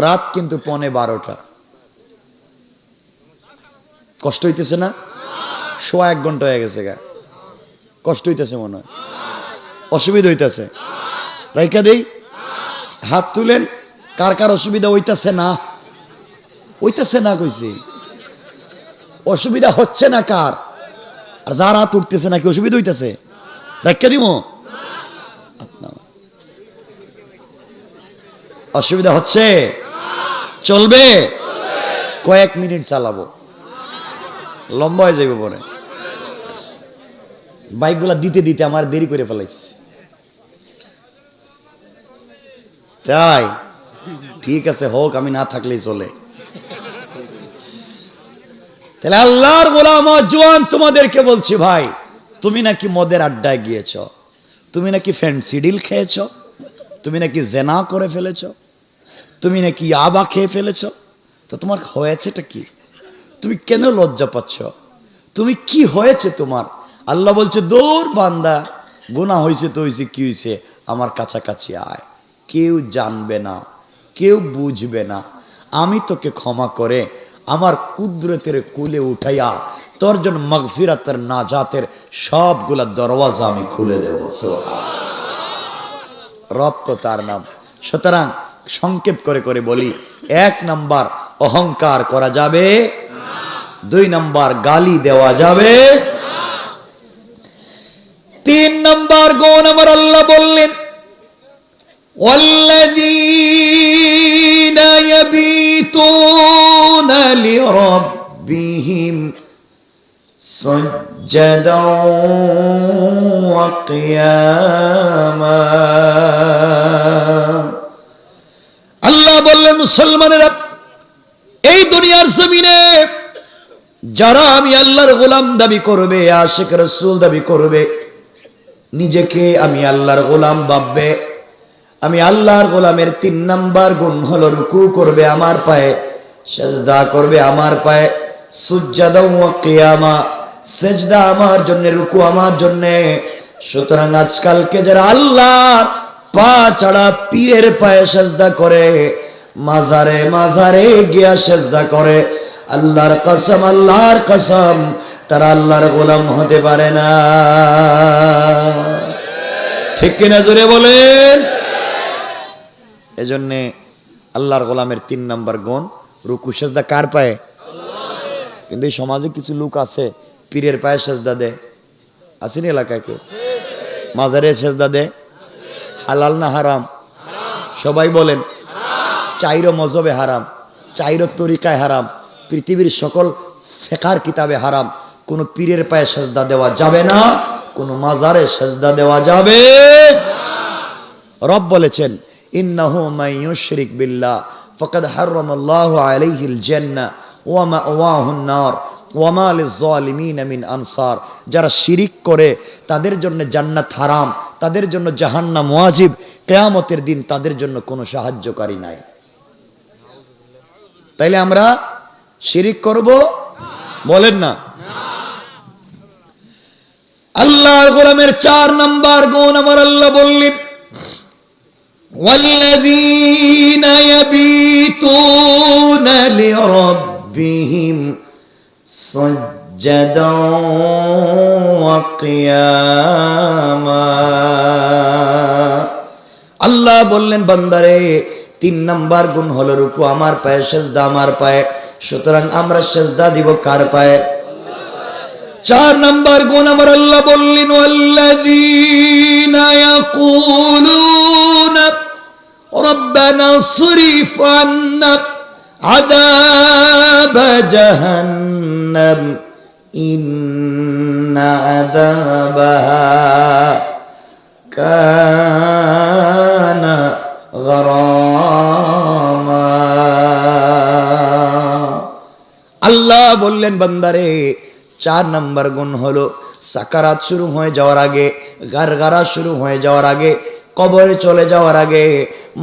রাত কিন্তু 11:15। কষ্ট হইতেছে না? সোয়া 1 ঘন্টা হয়ে গেছে গা। কষ্ট হইতেছে মনে হয়, অসুবিধা হইতেছে? রাইকা দেই, হাত তুলেন। কার কার অসুবিধা হইতেছে না? হইতেছে না কইছি, অসুবিধা হচ্ছে না কার? আর যার হাত উঠতেছে নাকি অসুবিধা হইতেছে? রাইকা দিব, অসুবিধা হচ্ছে? চলবে, কয়েক মিনিট চালাবো, লম্বা হয়ে যাবে পরে। বাইকগুলা দিতে দিতে আমার দেরি করে ফেলাইছি। তাই ঠিক আছে, হোক, আমি না থাকলেই চলে। তাহলে আল্লাহর গোলাম জওয়ান, তোমাদেরকে বলছি ভাই, তুমি নাকি মদের আড্ডায় গিয়েছ, তুমি নাকি ফ্যান্সি ডিল খেয়েছ, তুমি নাকি জেনা করে ফেলেছ, তুমি নাকি ইয়াবা খেয়ে ফেলেছ, তো তোমার হয়েছেটা কি? তুমি কেন লজ্জা পাচ্ছ? তুমি কি হয়েছে তোমার? আল্লাহ বলছে, দূর বান্দা, গুনাহ হয়েছে তো হয়েছে, কি হয়েছে, আমার কাছাকাছি আয়। কেউ জানবে না, কেউ বুঝবে না, আমি তোকে ক্ষমা করে আমার কুদরতের কুলে উঠাইয়া তোর জন্য মাগফিরাতের নাজাতের সবগুলা দরওয়াজা আমি খুলে দেব। রব তো তার নাম। সুতরাং সংক্ষেপ করে করে বলি, 1 নাম্বার অহংকার করা যাবে, 2 নাম্বার গালি দেওয়া যাবে, 3 নাম্বার গুণ আমার আল্লাহ বললেন, ওয়াল্লাযীনা ইয়াবিতুনা লিরাব্বিহিম সুজদাও ওয়া কিয়ামা। আল্লাহ বললেন, মুসলমানেরা, এই দুনিয়ার জমিনে যারা আমি আল্লাহর গোলাম দাবি করবে, আশিক রাসূল দাবি করবে, নিজেকে আমি আল্লাহর গোলাম ভাববে, আমি আল্লাহর গোলামের 3 নাম্বার গুণ হলো রুকু করবে আমার পায়ে, সিজদা করবে আমার পায়ে, সুজদা ওয়া কিয়ামা, সিজদা আমার জন্য, রুকু আমার জন্য। সুতরাং আজকালকে যারা আল্লাহর পা ছাড়া পীরের পায়ে সিজদা করে, মাজারে মাজারে গিয়া সিজদা করে, আল্লাহর কসম, আল্লাহর কসম, তারা আল্লাহর গোলাম হতে পারে না। ঠিক কিনা জোরে বলেন? এজন্যে আল্লাহর গোলামের 3 নাম্বার গুণ রুকু সিজদা কার পায়ে? কিন্তু এই সমাজে কিছু লোক আছে পীরের পায়ে সিজদা দেয়, আসেনি এলাকায় কেউ? মাজারে সিজদা দেয়, হালাল না হারাম? সবাই বলেন। 4 মযহবে হারাম, 4 তরিকায় হারাম, পৃথিবীর সকল ফিকহের কিতাবে হারাম। কোন পীরের পায়ে সিজদা দেওয়া যাবে না, কোন মাজারে সিজদা দেওয়া যাবে না। রব বলেছেন, ইন্নাহু মান ইউশরিক বিল্লাহ ফাকাদ হারামাল্লাহু আলাইহিল জান্নাহ ওয়া মাওয়াহুন নার ওয়া মা লিয-যালিমিন মিন আনসার। যারা শিরিক করে তাদের জন্য জান্নাত হারাম, তাদের জন্য জাহান্নাম ওয়াজিব, কিয়ামতের দিন তাদের জন্য কোনো সাহায্যকারী নাই। তাইলে আমরা শিরিক করব? বলেন না। আল্লাহর গোলামের 4 নাম্বার গুণ আমার আল্লাহ বললেন, ওয়াল্লাযীনা ইয়াবিতুনা লিরাব্বিহিম সুজদাও ওয়া কিয়ামা। আল্লাহ বললেন, বান্দারে, 3 নাম্বার গুণ হলো রুকু আমার পায়ে, সিজদা আমার পায়ে। সুতরাং আমরা সিজদা দিব কার পায়ে? 4 নাম্বার গুণ আমার আল্লাহ বললেন, ওয়াল্লাযীনা ইয়াকুলুনা রাব্বানা সরিফ আন্না আযাব জাহান্নাম ইন্না আযাবাহা কানা গরামা। আল্লাহ বললেন, বান্দারে, 4 নাম্বার গুণ হলো সাকারাত শুরু হয়ে যাওয়ার আগে, গারগারা শুরু হয়ে যাওয়ার আগে, কবরে চলে যাওয়ার আগে,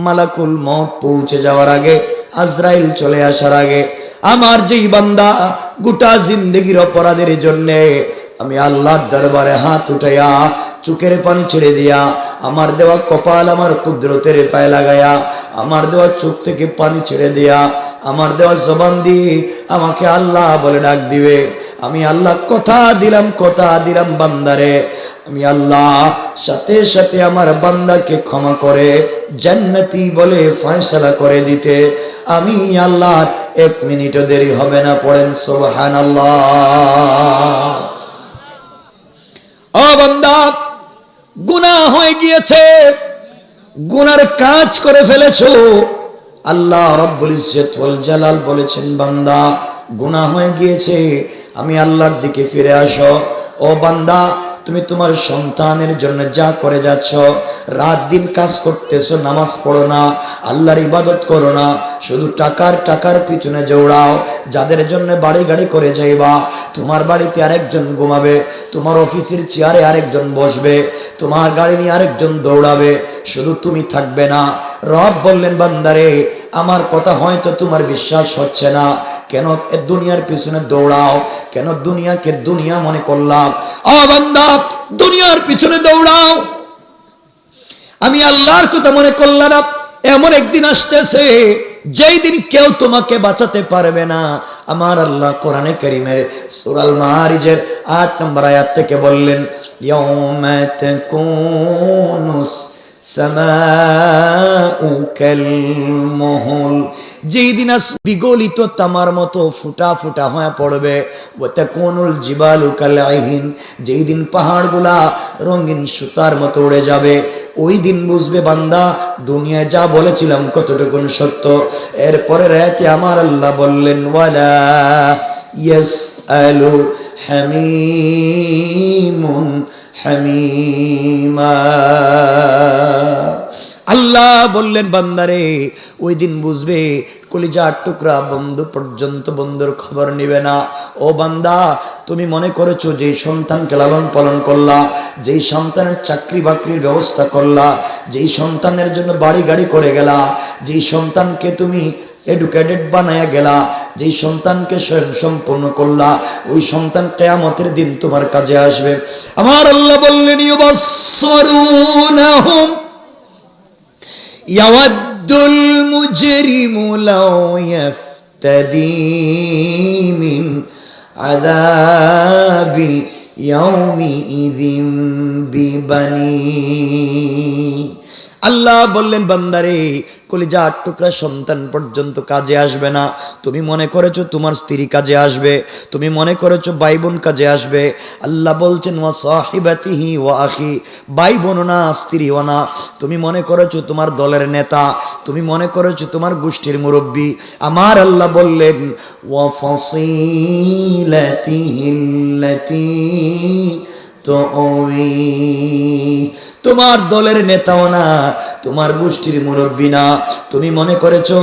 মালাকুল মউত পৌঁছে যাওয়ার আগে, আজরাইল চলে আসার আগে, আমার যেই বান্দা গোটা জিন্দেগির অপরাধের জন্য আমি আল্লাহর দরবারে হাত উঠাইয়া চোখের পানি ছেড়ে দিয়া, আমার দেওয়া কপাল আমার কুদরতের পায়ে লাগায়া, আমার দেওয়া চোখ থেকে পানি ছেড়ে দিয়া, আমার দেওয়া জবান দিয়ে আমাকে আল্লাহ বলে ডাক দিবে। আমি আল্লাহ কথা দিলাম বান্দারে, আমি আল্লাহ সাথে সাথে আমার বান্দাকে ক্ষমা করে জান্নাতি বলে ফয়সালা করে দিতে আমি আল্লাহ 1 মিনিটও দেরি হবে না। পড়েন সুবহানাল্লাহ। ও বান্দা, গুনাহ হয়ে গিয়েছে, গুনার কাজ করে ফেলেছো। আল্লাহ রাব্বুল ইজ্জত ওয়াল জালাল বলেছেন, বান্দা গুনাহ হয়ে গিয়েছে, আমি আল্লাহর দিকে ফিরে আসো। ও বান্দা, তুমি তোমার সন্তানের জন্য যা করে যাচ্ছ, রাত দিন কাজ করতেছো, নামাজ পড়ো না, আল্লাহর ইবাদত করো না, শুধু টাকার পিছনে দৌড়াও। যাদের জন্য বাড়ি গাড়ি করে যাইবা, তোমার বাড়িতে আরেকজন ঘুমাবে, তোমার অফিসের চেয়ারে আরেকজন বসবে, তোমার গাড়ি নিয়ে আরেকজন দৌড়াবে, শুধু তুমি থাকবে না। রব বললেন, বান্দারে আমার কথা হয়তো তোমার বিশ্বাস হচ্ছে না, কেন দুনিয়ার পিছনে দৌড়াও, কেন দুনিয়াকে দুনিয়া মনে করলাম। ও বান্দা, দুনিয়ার পিছনে দৌড়াও, আমি আল্লাহর কথা মনে করলাম না। এমন একদিন আসতেছে যেই দিন কেউ তোমাকে বাঁচাতে পারবে না। আমার আল্লাহ কোরআনে কারীমের সূরা আল মাআরিজের 8 নম্বর আয়াত থেকে বললেন, ইয়াউমা তাকুনুস সামাউ কাল মুহল, যেই দিন বিগলিত তামার মতো ফুটা ফুটা হয়ে পড়বে। ওয়া তাকুনুল জিবালু কাল আইহিন, যেই দিন পাহাড়গুলা রঙিন সুতার মতো উড়ে যাবে। ওই দিন বুঝবে বান্দা দুনিয়ায় যা বলেছিলাম কতটুকুন সত্য। এরপরে রাতে আমার আল্লাহ বললেন, ওয়ালা ইয়াসআলু হামিমুন হামিমা। আল্লাহ বললেন, বান্দারে ওই দিন বুঝবে কলিজার টুকরা বন্ধু পর্যন্ত বন্ধুর খবর নিবে না। ও বান্দা, তুমি মনে করেছো যে সন্তানকে লালন পালন করলা, যেই সন্তানের চাকরি বাকরির ব্যবস্থা করলা, যেই সন্তানের জন্য বাড়ি গাড়ি করে গেলা, যেই সন্তানকে তুমি এডুকেটেড বানায়া গেলা, যেই সন্তানকে স্বয়ং সম্পূর্ণ করলা, ওই সন্তান কিয়ামতের দিন তোমার কাজে আসবে। আমার আল্লাহ বললেন, ইউবাসসিরুনাহুম ইয়াওয়াদ্দুল মুজরিমু লাউ ইয়াফতাদি মিন আযাবি ইয়াউমিইযিন বিবানি। আল্লাহ বললেন, বান্দারে কলিজার টুকরা সন্তান পর্যন্ত কাজে আসবে না। তুমি মনে করেছো তোমার স্ত্রী কাজে আসবে, তুমি মনে করেছো ভাই বোন কাজে আসবে। আল্লাহ বলছেন, ওয়া সাহিবাতিহি ওয়া আখি, ভাই বোন না, স্ত্রীও না। তুমি মনে করেছো তোমার দলের নেতা, তুমি মনে করেছো তোমার গোষ্ঠীর মুরব্বী। আমার আল্লাহ বললেন, ওয়া ফাসিলাতিহিল্লাতী তুআওয়ি, তোমার দলের নেতাও না, তোমার গোষ্ঠীর মুরব্বী না। তুমি মনে করেছো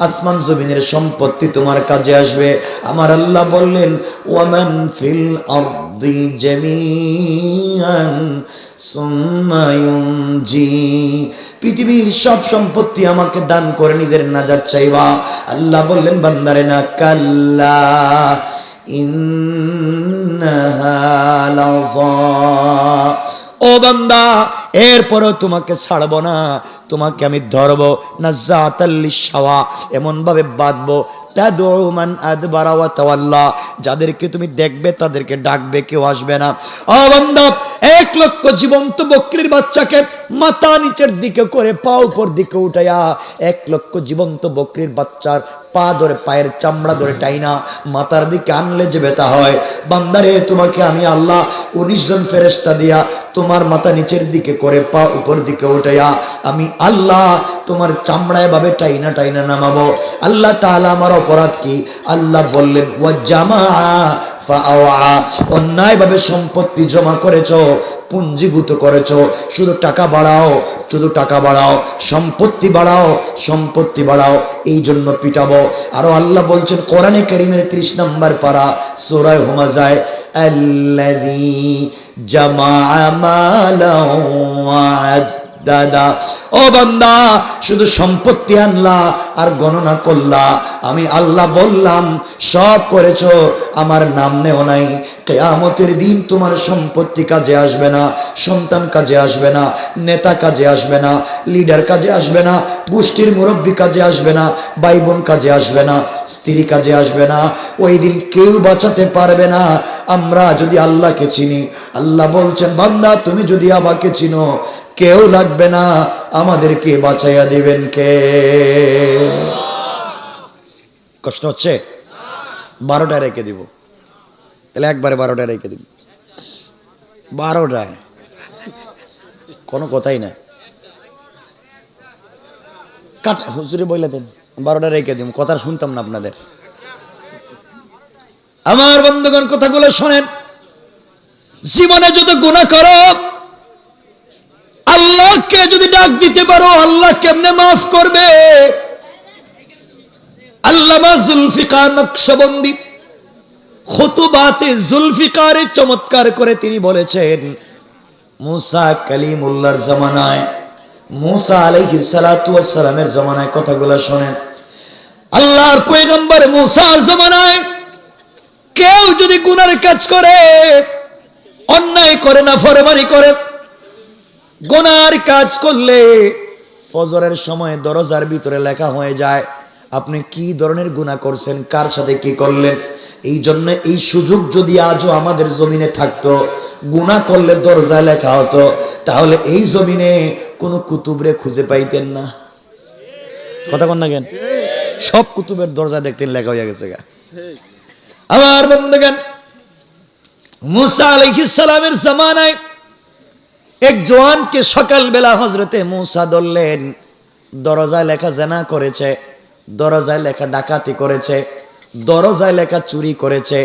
আসমান জমিনের সম্পত্তি তোমার কাজে আসবে। আমার আল্লাহ বললেন, ওয়ামান ফিল আরদি জামিআন সুম্মা ইউনজি, পৃথিবীর সব সম্পত্তি আমাকে দান করে নিজের নাজাত চাইবা। আল্লাহ বললেন, বান্দারে না, কাল্লা ইন্নাহা লাযা, ও বান্দা এরপরও তোমাকে ছাড়বো না, তোমাকে আমি ধরবো নাযাতাল লিশাওয়া, এমন ভাবে বাঁধবো, তাদউ মান আদবারা ওয়া তাওয়াল্লা, যাদেরকে তুমি দেখবে তাদেরকে ডাকবে, কেউ আসবে না। ও বান্দা, 1 লক্ষ জীবন্ত বকরির বাচ্চাকে মাথা নিচের দিকে করে পা উপর দিকে উঠাইয়া 1 লক্ষ জীবন্ত বকরির বাচ্চার পা ধরে, পায়ের চামড়া ধরে টাইনা মাথার দিকে আনলে যে ব্যথা হয়, বান্দারে তোমাকে আমি আল্লাহ 19 জন ফেরেশতা দিয়া তোমার মাথা নিচের দিকে করে পা উপর দিকে উঠাইয়া আমি আল্লাহ তোমার চামড়ায় ভাবে টাইনা টাইনা নামাবো। আল্লাহ তাআলা আমার অপরাধ কি? আল্লাহ বললেন, ওয়া জামাআ ফাআওয়া, অন্যায় ভাবে সম্পত্তি জমা করেছো, পুঞ্জীভূত করেছো, শুধু টাকা বাড়াও, শুধু টাকা বাড়াও, সম্পত্তি বাড়াও, সম্পত্তি বাড়াও, এই জন্য পিটাবো। আরো আল্লাহ বলছেন কোরআনে কারীমের 30 নম্বর পারা সূরা হুমাযায়, আল্লাযী জামাআ মালাও ওয়া দাদা ও বান্দা শুধু সম্পত্তি আনলা আর গণনা করলা, আমি আল্লাহ বললাম সব করেছো, আমার নাম নেও নাই। কিয়ামতের দিন তোমার সম্পত্তি কাজে আসবে না, সন্তান কাজে আসবে না, নেতা কাজে আসবে না, লিডার কাজে আসবে না, গোষ্ঠীর মুরব্বী কাজে আসবে না, ভাই বোন কাজে আসবে না, স্ত্রী কাজে আসবে না। ওই দিন কেউ বাঁচাতে পারবে না। আমরা যদি আল্লাহকে চিনি, আল্লাহ বলছেন বান্দা তুমি যদি আমাকে চিনো, কেউ লাগবে না, আমাদেরকে বাঁচাইয়া দিবেন কে? কষ্ট হচ্ছে? 12টায় রেখে দিব, তাহলে একবারে 12টায় রেখে দিব। 12টায় কোনো কথাই না, কাট হুজুরে বইলা দেন 12টায় রেখে দিব, কথা শুনতাম না আপনাদের। আমার বন্ধুগণ কথাগুলো শোনেন, জীবনে যত গুনাহ করো, আল্লাহকে যদি ডাক দিতে পারো, আল্লাহ কেমনে মাফ করবে? আল্লামা জুলফিকার নকশবন্দি খুতুবাতে জুলফিকারে চমৎকার করে তিনি বলেছেন, মুসা কালিমুল্লাহর জামানায়, মুসা আলাইহিস সালাতু ওয়াস সালামের জামানায়, কথাগুলো শোনেন, আল্লাহর পয়গম্বর মুসার জামানায় কেউ যদি গুনার কাজ করে, অন্যায় করে, নাফরমানি করে, গুনার কাজ করলে ফজরের সময় দরজার ভিতরে লেখা হয়ে যায় আপনি কি ধরনের গুনাহ করছেন, কার সাথে কি করলেন। এই জন্য এই সুযোগ যদি আজও আমাদের জমিনে থাকতো, গুনাহ করলে দরজায় লেখা হতো, তাহলে এই জমিনে কোনো কুতুবরে খুঁজে পাইতেন না। কথা বল না কেন? সব কুতুবের দরজা দেখতেন লেখা হয়ে গেছে গা। আমার বন্ধুগণ, মুসা আলাইহিস সালামের জামানায় এক জওয়ানকে সকালবেলা হযরতে মুসা ধরলেন, দরজায় লেখা জিনা করেছে, দরজায় লেখা ডাকাতি করেছে, দরজায় লেখা চুরি করেছে।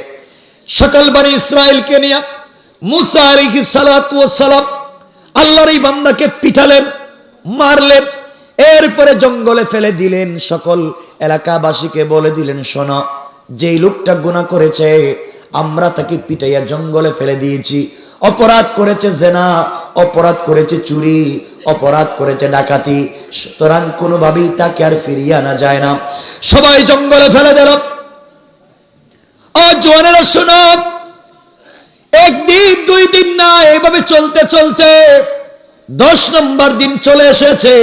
সকল বনি ইসরায়েলকে নিয়ে মুসা আলাইহিস সালাতু ওয়াস সালাম আল্লাহর এই বান্দাকে পিটালেন, মারলেন, এরপরে জঙ্গলে ফেলে দিলেন। সকল এলাকাবাসীকে বলে দিলেন, শোনো, যেই লোকটা গুনাহ করেছে আমরা তাকে পিটাইয়া জঙ্গলে ফেলে দিয়েছি। অপরাধ করেছে জিনা, অপরাধ করেছে চুরি, অপরাধ করেছে ডাকাতি, সুতরাং কোনোভাবেই তাকে আর ফিরিয়ে আনা যায় না। সবাই জঙ্গলে ফেলে দিল। জওয়ানেরা শোনো, একদিন দুই দিন না, এইভাবে চলতে চলতে 10 নম্বর দিন চলে এসেছে।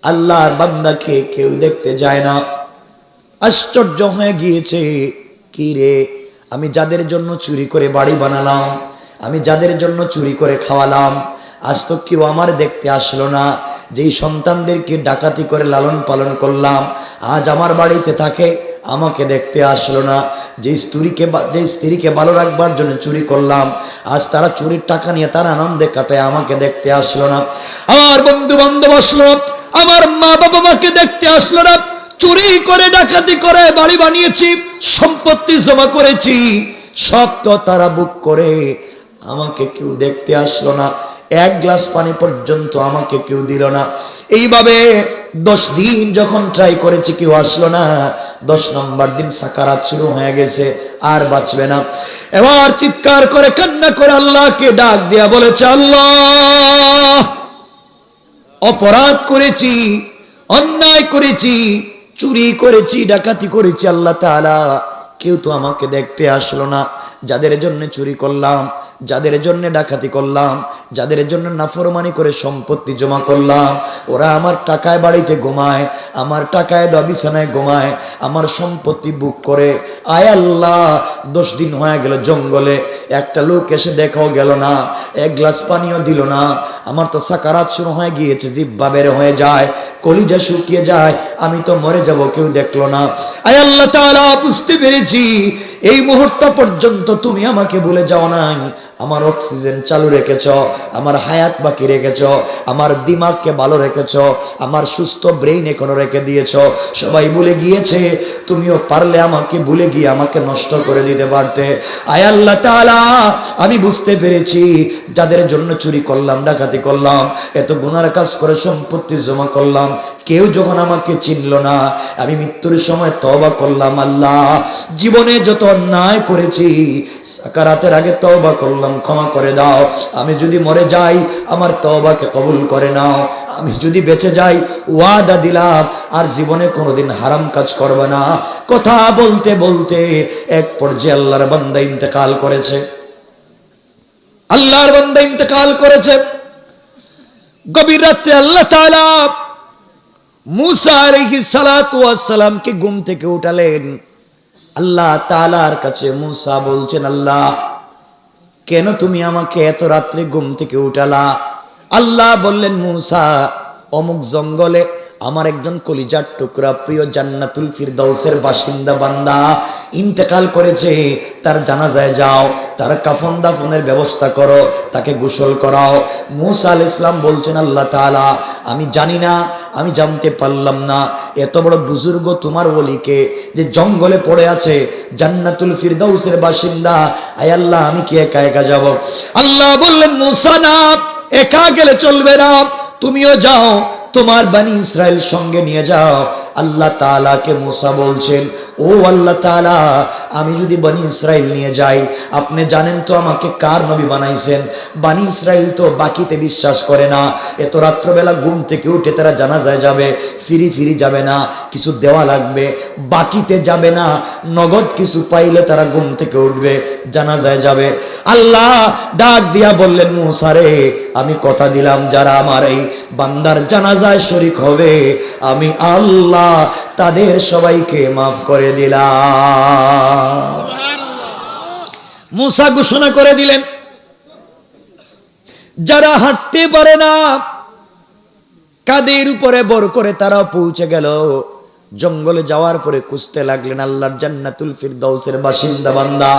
আল্লাহর বান্দাকে কেউ দেখতে যায় না। আশ্চর্য হয়ে গিয়েছে, কি রে, আমি যাদের জন্য চুরি করে বাড়ি বানালাম, আমি যাদের জন্য চুরি করে খাওয়ালাম, আজ তো কেউ আমার দেখতে আসলো না। যেই সন্তানদেরকে ডাকাতি করে লালন পালন করলাম, আজ আমার বাড়িতে থাকে, আমাকে দেখতে আসলো না। যে স্ত্রীকে ভালো রাখবার জন্য চুরি করলাম, আজ তারা চুরির টাকা নিয়ে তারা আনন্দে কাটায়, আমাকে দেখতে আসলো না। আমার বন্ধু বান্ধব আসলো না, আমার মা বাবা মাকে দেখতে আসলো না। চুরি করে ডাকাতি করে বাড়ি বানিয়েছি, সম্পত্তি জমা করেছি, সব তো তারা বুক করে, আমাকে কেউ দেখতে আসলো না। এক গ্লাস পানি পর্যন্ত আমাকে কেউ দিল না। এইভাবে 10 দিন যখন ট্রাই করেছি, কেউ আসলো না। 10 নম্বর দিন সাকারাত শুরু হয়ে গেছে, আর বাঁচবে না। এবার চিৎকার করে কান্না করে আল্লাহকে ডাক দিয়া বলেছে, আল্লাহ, অপরাধ করেছি, অন্যায় করেছি, চুরি করেছি, ডাকাতি করেছি, আল্লাহ তাআলা, কেউ তো আমাকে দেখতে আসলো না। যাদের জন্য চুরি করলাম, যাদের জন্য ডাকাতি করলাম, যাদের জন্য নাফরমানি করে সম্পত্তি জমা করলাম, ওরা আমার টাকায় বাড়িতে ঘুমায়, আমার টাকায় বিছানায় ঘুমায়, আমার সম্পত্তি বুক করে। আয় আল্লাহ, 10 দিন হয়ে গেল জঙ্গলে, একটা লোক এসে দেখাও গেল না, এক গ্লাস পানিও দিল না। আমার তো সাকারাত শুরু হয়ে গিয়েছে, জিহ্বা বের হয়ে যায়, কলিজা শুকিয়ে যায়, আমি তো মরে যাব, কেউ দেখলো না। আয় আল্লাহ তাআলা, বুঝতে পেরেছি এই মুহূর্ত পর্যন্ত তুমি আমাকে ভুলে যাও নাই। আমার অক্সিজেন চালু রেখেছ, আমার হায়াত বাকি রেখেছ, আমার দিমাগকে ভালো রেখেছ, আমার সুস্থ ব্রেইন এখনো রেখে দিয়েছ। সবাই ভুলে গিয়েছে, তুমিও পারলে আমাকে ভুলে গিয়ে আমাকে নষ্ট করে দিতে পারতে। আয় আল্লাহ তাআলা, আমি বুঝতে পেরেছি যাদের জন্য চুরি করলাম, ডাকাতি করলাম, এত গুনার কাজ করে সম্পত্তি জমা করলাম, করলাম, কেউ যখন আমাকে চিনল না, আমি মৃত্যুর সময় তওবা করলাম, আল্লাহ জীবনে যত অন্যায় করেছি সাকারাতের আগে তওবা করলাম, ক্ষমা করে দাও। আমি যদি মরে যাই আমার তওবাকে কবুল করে নাও। আমি যদি বেঁচে যাই ওয়াদা দিলাম আর জীবনে কোনোদিন হারাম কাজ করবে না। কথা বলতে বলতে এক পর্যায়ে আল্লাহর বান্দা ইন্তেকাল করেছে। আল্লাহর বান্দা ইন্তেকাল করেছে। গভীর রাতে আল্লাহ তাআলা মুসা আলাইহিস সালাতু ওয়াস সালামকে ঘুম থেকে উঠালেন। আল্লাহ তাআলার কাছে মুসা বলছেন, আল্লাহ কেন তুমি আমাকে এত রাত্রে ঘুম থেকে উঠালা? আল্লাহ বললেন, মুসা অমুক জঙ্গলে আমার একজন কলিজার টুকরা প্রিয় জান্নাতুল ফিরদাউসের বাসিন্দা বান্দা ইন্তেকাল করেছে, তার জানাজায় যাও, তার কাফন দাফনের ব্যবস্থা করো, তাকে গোসল করাও। মুসা আলাইহিস সালাম বলছেন, আল্লাহ তাআলা আমি জানি না, আমি জানতে পারলাম না এত বড় বুজুর্গ তোমার ওলিকে যে জঙ্গলে পড়ে আছে জান্নাতুল ফিরদাউসের বাসিন্দা, আয় আল্লাহ আমি কি একা একা যাব? আল্লাহ বললেন, মুসা না, একা গেলে চলবে না, তুমিও যাও, তোমার বনি ইসরাইল সঙ্গে নিয়ে যাও। আল্লাহ তাআলাকে মুসা বলছেন, ও আল্লাহ তাআলা আমি যদি বনি ইসরাইল নিয়ে যাই, আপনি জানেন তো আমাকে কার নবী বানাইছেন? বনি ইসরাইল তো বাকিতে বিশ্বাস করে না। এত রাত্রবেলা ঘুম থেকে উঠে তারা জানাজায় যাবে, ফিরি ফিরি যাবে না, কিছু দেওয়া লাগবে, বাকিতে যাবে না, নগদ কিছু পাইলে তারা ঘুম থেকে উঠবে, জানাজায় যাবে। আল্লাহ ডাক দিয়া বললেন, মুসা রে আমি কথা দিলাম যারা আমার এই বান্দার জানাজায় শরীক হবে আমি আল্লাহ তাদের সবাইকে মাফ করে দিলাম। মুসা ঘোষণা করে দিলেন, যারা হাঁটতে পারে না কাদের উপরে বর করে তারা পৌঁছে গেল। জঙ্গলে যাওয়ার পরে খুঁজতে লাগলেন আল্লাহর জান্নাতুল ফিরদাউসের বাসিন্দা বান্দা।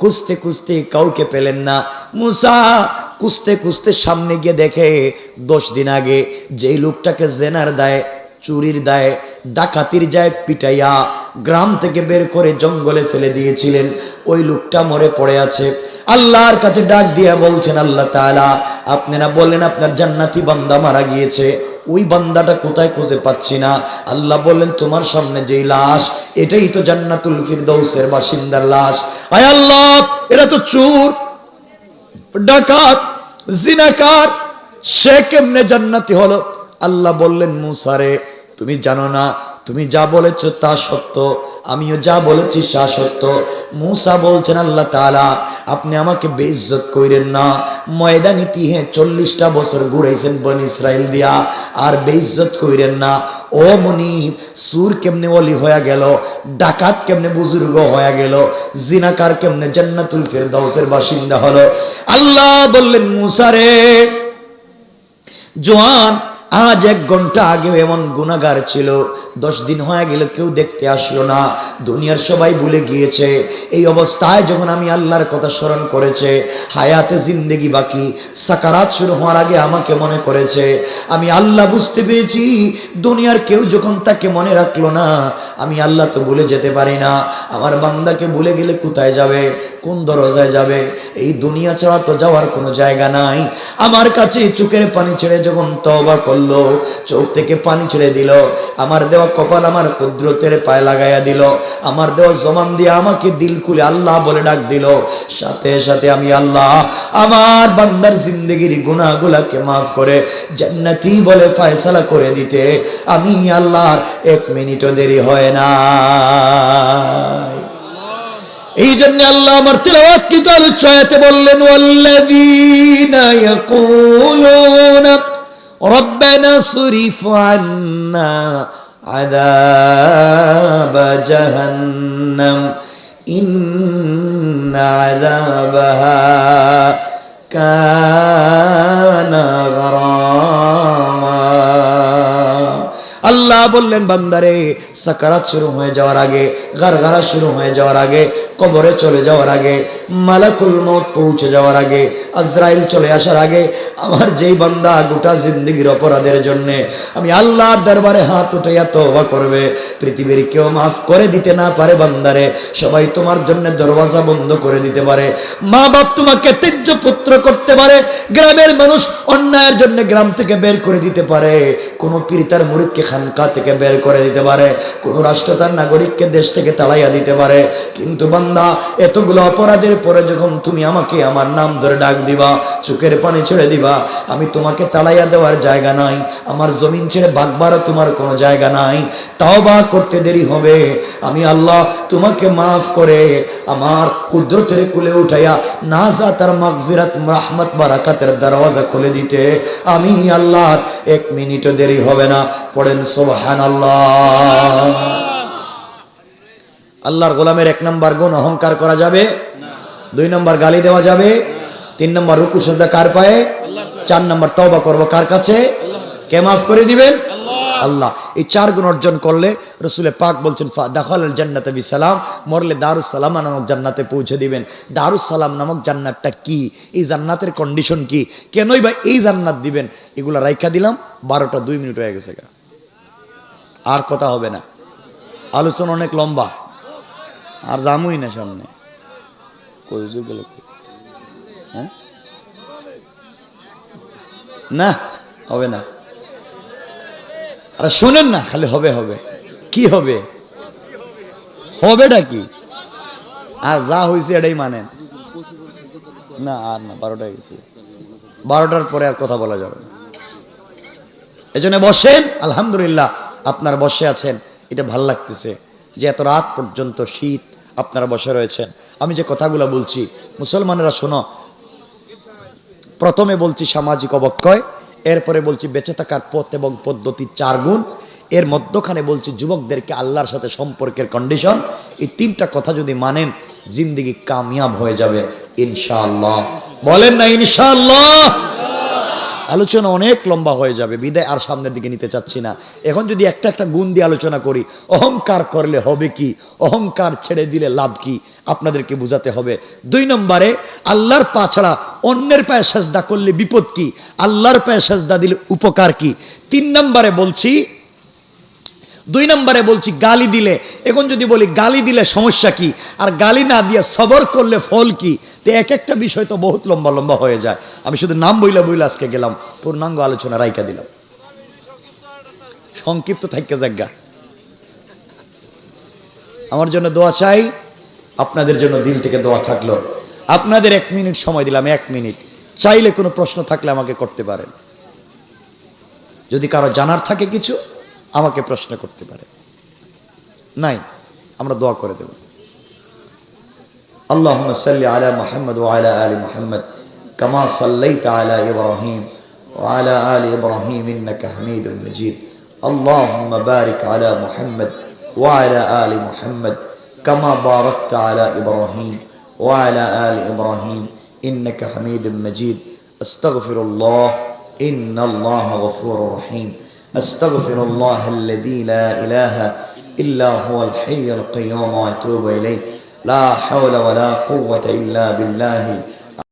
খুঁজতে খুঁজতে কাউকে পেলেন না। মুসা খুঁজতে খুঁজতে সামনে গিয়ে দেখে 10 দিন আগে যেই লোকটাকে জেনার দায়, চুরির দায়, ডাকাতির যায় পিটাইয়া গ্রাম থেকে বের করে জঙ্গলে ফেলে দিয়েছিলেন, ওই লোকটা মরে পড়ে আছে। আল্লাহর কাছে ডাক দিয়া বলছেন, আল্লাহ তাআলা আপনারা বললেন আপনার জান্নাতি বান্দা মারা গিয়েছে, ওই বান্দাটা কোথায় খুঁজে পাচ্ছি না। আল্লাহ বললেন, তোমার সামনে যেই লাশ এটাই তো জান্নাতুল ফিরদাউসের বাসিন্দার লাশ। আয় আল্লাহ এরা তো চোর, ডাকাত, জিনাকার, সে কেমনে জান্নাতি হলো? আল্লাহ বললেন, মুসা রে তুমি জানো না, তুমি যা বলেছ তা সত্য, আমিও যা বলেছি তা সত্য। মুসা বলছেন, আল্লাহ তাআলা আপনি আমাকে বেইজ্জত কইরেন না। ময়দানি তিহে 40টা বছর ঘুরাইছেন বনি ইসরাইল দিয়া, আর বেইজ্জত কইরেন না। ও মুনিব, সুর কেমনে ওলি হয়ে গেল, ডাকাত কেমনে বুজুর্গ হয়ে গেল, জিনাকার কেমনে জান্নাতুল ফিরদাউসের বাসিন্দা হলো? আল্লাহ বললেন, মুসা রে জওয়ান আজ 1 ঘন্টা আগে এমন গুনাহগার ছিল, 10 দিন হয়ে গেল কেউ দেখতে আসলো না, দুনিয়ার সবাই ভুলে গিয়েছে। এই অবস্থায় যখন আমি আল্লাহর কথা স্মরণ করেছে, হায়াতে জিন্দেগি বাকি, সাকারাত শুরু হওয়ার আগে আমাকে মনে করেছে। আমি আল্লাহ বুঝতে পেরেছি দুনিয়ার কেউ যখন তাকে মনে রাখলো না, আমি আল্লাহ তো ভুলে যেতে পারি না। আমার বান্দাকে ভুলে গেলে কোথায় যাবে, কোন দরজায় যাবে? এই দুনিয়া ছাড়া তো যাওয়ার কোনো জায়গা নাই। আমার কাছে চোখের পানি ছেড়ে যখন তওবা করলো, চোখ থেকে পানি ছেড়ে দিল, আমার দেওয়া কপাল আমার কুদরতের পায়ে লাগাইয়া দিল, আমার দেওয়া জমান দিয়ে আমাকে দিল খুলে আল্লাহ বলে ডাক দিল। সাথে সাথে আমি আল্লাহ আমার বান্দার জিন্দেগির গুনাহগুলোকে মাফ করে জান্নাতি বলে ফয়সালা করে দিতে আমি আল্লাহর 1 মিনিটও দেরি হয় না। এই জন্য আল্লাহ আমার তিলাওয়াত কি আলোচনাতে বললেন, ওয়াল্লাযীনা ইয়াকুলুনা রব্বানা সরিফ আন্না আযাব জাহান্নাম ইন্না আযাবাহা কানা গরামা। আল্লাহ বললেন, বান্দারে সাকারাত শুরু হয়ে যাওয়ার আগে, গারগারা শুরু হয়ে যাওয়ার আগে, কবরে চলে যাওয়ার আগে মালাকুল মউত পৌঁছে যাওয়ার আগে, আজরাইল চলে আসার আগে আমার যেই বান্দা গোটা জিন্দেগির অপরাধের জন্য আমি আল্লাহর দরবারে হাত উঠাইয়া তওবা করবে, পৃথিবীর কেউ মাফ করে দিতে না পারে বান্দারে, সবাই তোমার জন্য দরওয়াজা বন্ধ করে দিতে পারে, মা বাপ তোমাকে ত্যায্য পুত্র করতে পারে, গ্রামের মানুষ অন্যায়ের জন্য গ্রাম থেকে বের করে দিতে পারে, কোন পীর তার মুরিদকে খানকা থেকে বের করে দিতে পারে, কোন রাষ্ট্র তার নাগরিককে দেশ থেকে তাড়াইয়া দিতে পারে, কিন্তু বান্দা এতগুলো অপরাধের পরে যখন তুমি আমাকে আমার নাম ধরে ডাক দিবা, চোখের পানি ছেড়ে দিবা, আমি তোমাকে তাড়াইয়া দেওয়ার জায়গা নাই, আমার জমিন ছেড়ে ভাগবারও তোমার কোনো জায়গা নাই, তাওবা করতে দেরি হবে, আমি আল্লাহ তোমাকে মাফ করে আমার কুদরতের কুলে উঠাইয়া নাজাত আর মাগফিরাত রাহমাত বারাকাতের দরওয়াজা খুলে দিতে আমি আল্লাহ 1 মিনিটও দেরি হবে না। পড়েন সুবহানাল্লাহ। আল্লাহর গোলামের 1 নম্বর গুণ অহংকার করা যাবে না, 2 নম্বর গালি দেওয়া যাবে, 3 নম্বর রুকু সিজদা কার পায়ে, 4 নম্বর তওবা করব কার কাছে, কে মাফ করে দিবেন, আল্লাহ। এই 4 গুণ অর্জন করলে রাসূল পাক বলছেন দাখালাল জান্নাতা বিসালাম, মরলে দারুস সালাম নামক জান্নাতে পৌঁছে দিবেন। দারুস সালাম নামক জান্নাতটা কি, এই জান্নাতের কন্ডিশন কি, কেনই বা এই জান্নাত দিবেন, এগুলা রাইখা দিলাম। 12টা 2 মিনিট হয়ে গেছে, আর কথা হবে না, আলোচনা অনেক লম্বা, আর জামুই না সামনে, কই গেল না, হবে না, আরে শোনেন না, খালি হবে হবে, কি হবে, হবেটা কি, আর যা হয়েছে এটাই মানেন না, আর না 12টা গেছে, 12টার পরে আর কথা বলা যাবে না। এজন্য বসেন, আলহামদুলিল্লাহ আপনারা বসে আছেন, এটা ভাল লাগতেছে যে এত রাত পর্যন্ত শীত আপনারা বসে রয়েছেন। আমি যে কথাগুলো বলছি মুসলমানেরা শোনো, প্রথমে বলছি সামাজিক অবক্ষয়, এরপরে বলছি বেঁচে থাকার পথ এবং পদ্ধতি 4 গুণ, এর মধ্যখানে বলছি যুবকদেরকে আল্লাহর সাথে সম্পর্কের কন্ডিশন। এই 3টা কথা যদি মানেন জিন্দেগি কামিয়াব হয়ে যাবে ইনশাআল্লাহ। বলেন না ইনশাআল্লাহ। আলোচনা অনেক লম্বা হয়ে যাবে, বিদায় আর সামনের দিকে নিতে চাচ্ছি না। এখন যদি একটা একটা গুণ দিয়ে আলোচনা করি, অহংকার করলে হবে কি, অহংকার ছেড়ে দিলে লাভ কি, আপনাদেরকে বুঝাতে হবে। 2 নম্বরে আল্লাহর পা ছাড়া অন্যের পায়ে সেজদা করলে বিপদ কি, আল্লাহর পায়ে সেজদা দিলে উপকার কি। 3 নম্বরে বলছি, 2 নম্বরে বলছি গালি দিলে, এখন যদি বলি গালি দিলে সমস্যা কি, আর গালি না দিয়ে সবর করলে ফল কি, তো এক একটা বিষয় তো বহুত লম্বা লম্বা হয়ে যায়। আমি শুধু নাম বইলা বইলা আজকে গেলাম, পূর্ণাঙ্গ আলোচনা রাইকা দিলাম, সংক্ষিপ্ত থাইকা জায়গা। আমার জন্য দোয়া চাই, আপনাদের জন্য দিল থেকে দোয়া থাকলো। আপনাদের 1 মিনিট সময় দিলাম, 1 মিনিট, চাইলে কোনো প্রশ্ন থাকলে আমাকে করতে পারেন, যদি কারো জানার থাকে কিছু আমাকে প্রশ্ন করতে পারে, নাই আমরা দোয়া করে দেব। আল্লাহুম্মা সাল্লি আলা মুহাম্মদ ওয়া আলা আলি মুহাম্মদ কামা সাল্লাইতা আলা ইব্রাহিম ওয়া আলা আলি ইব্রাহিম ইন্নাকা হামিদুম মাজিদ। আল্লাহুম্মা বারিক আলা মুহাম্মদ ওয়া আলা আলি মুহাম্মদ কামা বারাকতা আলা ইব্রাহিম ওয়া আলা আলি ইব্রাহিম ইন্নাকা হামিদুম মাজিদ। আস্তাগফিরুল্লাহ ইন্নাল্লাহা গফুরুর রহিম। أستغفر الله الذي لا إله إلا هو الحي القيوم وأتوب إليه لا حول ولا قوة إلا بالله